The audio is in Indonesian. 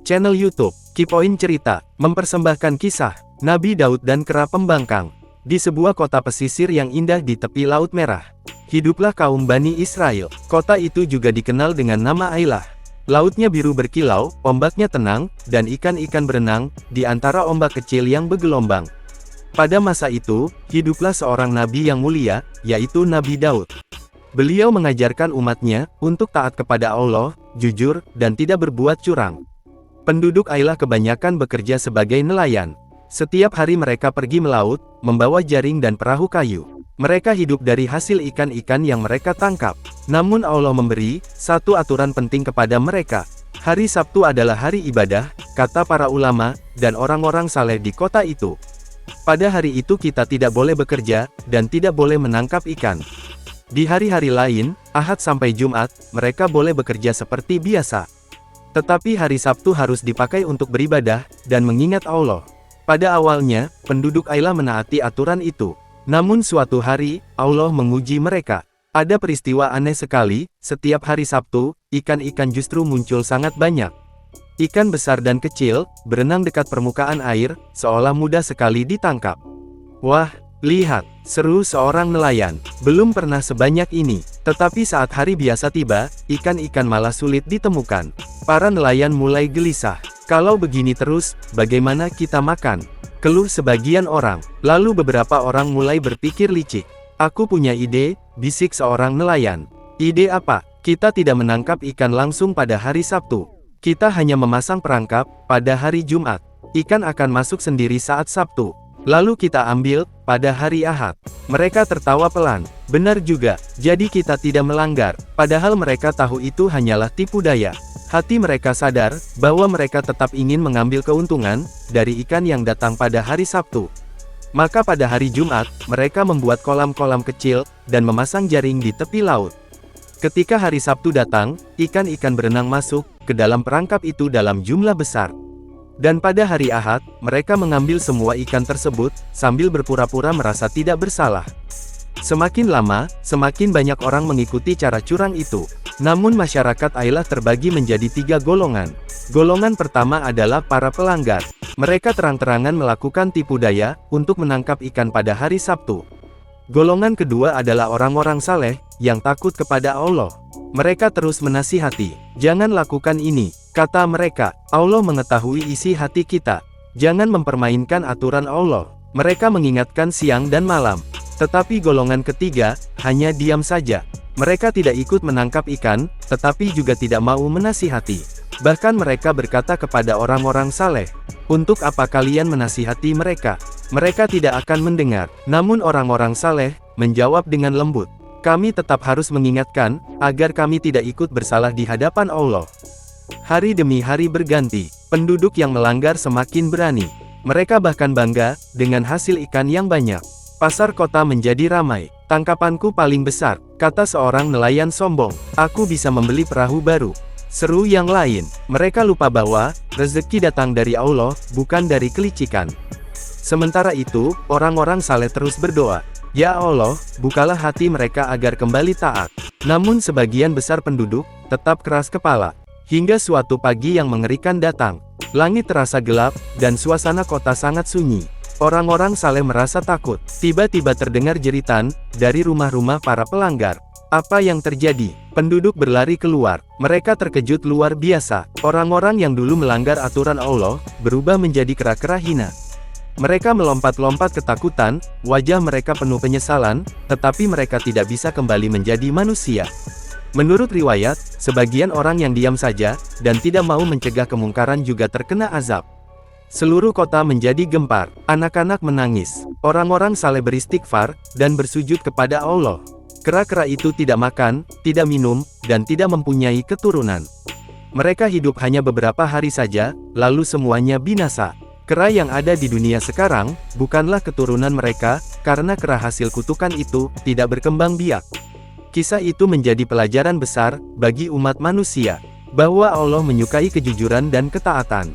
Channel YouTube Kipoin Cerita mempersembahkan kisah Nabi Daud dan kera pembangkang. Di sebuah kota pesisir yang indah di tepi Laut Merah, hiduplah kaum Bani Israel. Kota itu juga dikenal dengan nama Ailah. Lautnya biru berkilau, ombaknya tenang, dan ikan-ikan berenang di antara ombak kecil yang bergelombang. Pada masa itu, hiduplah seorang nabi yang mulia, yaitu Nabi Daud. Beliau mengajarkan umatnya untuk taat kepada Allah, jujur, dan tidak berbuat curang. Penduduk Ailah kebanyakan bekerja sebagai nelayan. Setiap hari mereka pergi melaut, membawa jaring dan perahu kayu. Mereka hidup dari hasil ikan-ikan yang mereka tangkap. Namun Allah memberi satu aturan penting kepada mereka. Hari Sabtu adalah hari ibadah, kata para ulama, dan orang-orang saleh di kota itu. Pada hari itu kita tidak boleh bekerja, dan tidak boleh menangkap ikan. Di hari-hari lain, Ahad sampai Jumat, mereka boleh bekerja seperti biasa. Tetapi hari Sabtu harus dipakai untuk beribadah, dan mengingat Allah. Pada awalnya, penduduk Ailah menaati aturan itu. Namun suatu hari, Allah menguji mereka. Ada peristiwa aneh sekali, setiap hari Sabtu, ikan-ikan justru muncul sangat banyak. Ikan besar dan kecil, berenang dekat permukaan air, seolah mudah sekali ditangkap. Wah, lihat, seru seorang nelayan. Belum pernah sebanyak ini. Tetapi saat hari biasa tiba, ikan-ikan malah sulit ditemukan. Para nelayan mulai gelisah. Kalau begini terus, bagaimana kita makan? Keluh sebagian orang. Lalu beberapa orang mulai berpikir licik. Aku punya ide, bisik seorang nelayan. Ide apa? Kita tidak menangkap ikan langsung pada hari Sabtu. Kita hanya memasang perangkap pada hari Jumat. Ikan akan masuk sendiri saat Sabtu. Lalu kita ambil pada hari Ahad. Mereka tertawa pelan. Benar juga, jadi kita tidak melanggar. Padahal mereka tahu itu hanyalah tipu daya. Hati mereka sadar bahwa mereka tetap ingin mengambil keuntungan dari ikan yang datang pada hari Sabtu. Maka pada hari Jumat, mereka membuat kolam-kolam kecil dan memasang jaring di tepi laut. Ketika hari Sabtu datang, ikan-ikan berenang masuk ke dalam perangkap itu dalam jumlah besar. Dan pada hari Ahad, mereka mengambil semua ikan tersebut, sambil berpura-pura merasa tidak bersalah. Semakin lama, semakin banyak orang mengikuti cara curang itu. Namun masyarakat Ailah terbagi menjadi 3 golongan. Golongan pertama adalah para pelanggar. Mereka terang-terangan melakukan tipu daya, untuk menangkap ikan pada hari Sabtu. Golongan kedua adalah orang-orang saleh, yang takut kepada Allah. Mereka terus menasihati, jangan lakukan ini. Kata mereka, Allah mengetahui isi hati kita. Jangan mempermainkan aturan Allah. Mereka mengingatkan siang dan malam. Tetapi golongan ketiga, hanya diam saja. Mereka tidak ikut menangkap ikan, tetapi juga tidak mau menasihati. Bahkan mereka berkata kepada orang-orang saleh, untuk apa kalian menasihati mereka? Mereka tidak akan mendengar. Namun orang-orang saleh menjawab dengan lembut, kami tetap harus mengingatkan, agar kami tidak ikut bersalah di hadapan Allah. Hari demi hari berganti, penduduk yang melanggar semakin berani. Mereka bahkan bangga dengan hasil ikan yang banyak. Pasar kota menjadi ramai. Tangkapanku paling besar, kata seorang nelayan sombong. Aku bisa membeli perahu baru. Seru yang lain. Mereka lupa bahwa rezeki datang dari Allah, bukan dari kelicikan. Sementara itu, orang-orang saleh terus berdoa. Ya Allah, bukalah hati mereka agar kembali taat. Namun sebagian besar penduduk tetap keras kepala. Hingga suatu pagi yang mengerikan datang. Langit terasa gelap, dan suasana kota sangat sunyi. Orang-orang saleh merasa takut. Tiba-tiba terdengar jeritan dari rumah-rumah para pelanggar. Apa yang terjadi? Penduduk berlari keluar. Mereka terkejut luar biasa. Orang-orang yang dulu melanggar aturan Allah, berubah menjadi kera-kera hina. Mereka melompat-lompat ketakutan, wajah mereka penuh penyesalan, tetapi mereka tidak bisa kembali menjadi manusia. Menurut riwayat, sebagian orang yang diam saja, dan tidak mau mencegah kemungkaran juga terkena azab. Seluruh kota menjadi gempar, anak-anak menangis, orang-orang saleh beristighfar, dan bersujud kepada Allah. Kera-kera itu tidak makan, tidak minum, dan tidak mempunyai keturunan. Mereka hidup hanya beberapa hari saja, lalu semuanya binasa. Kera yang ada di dunia sekarang, bukanlah keturunan mereka, karena kera hasil kutukan itu, tidak berkembang biak. Kisah itu menjadi pelajaran besar, bagi umat manusia, bahwa Allah menyukai kejujuran dan ketaatan.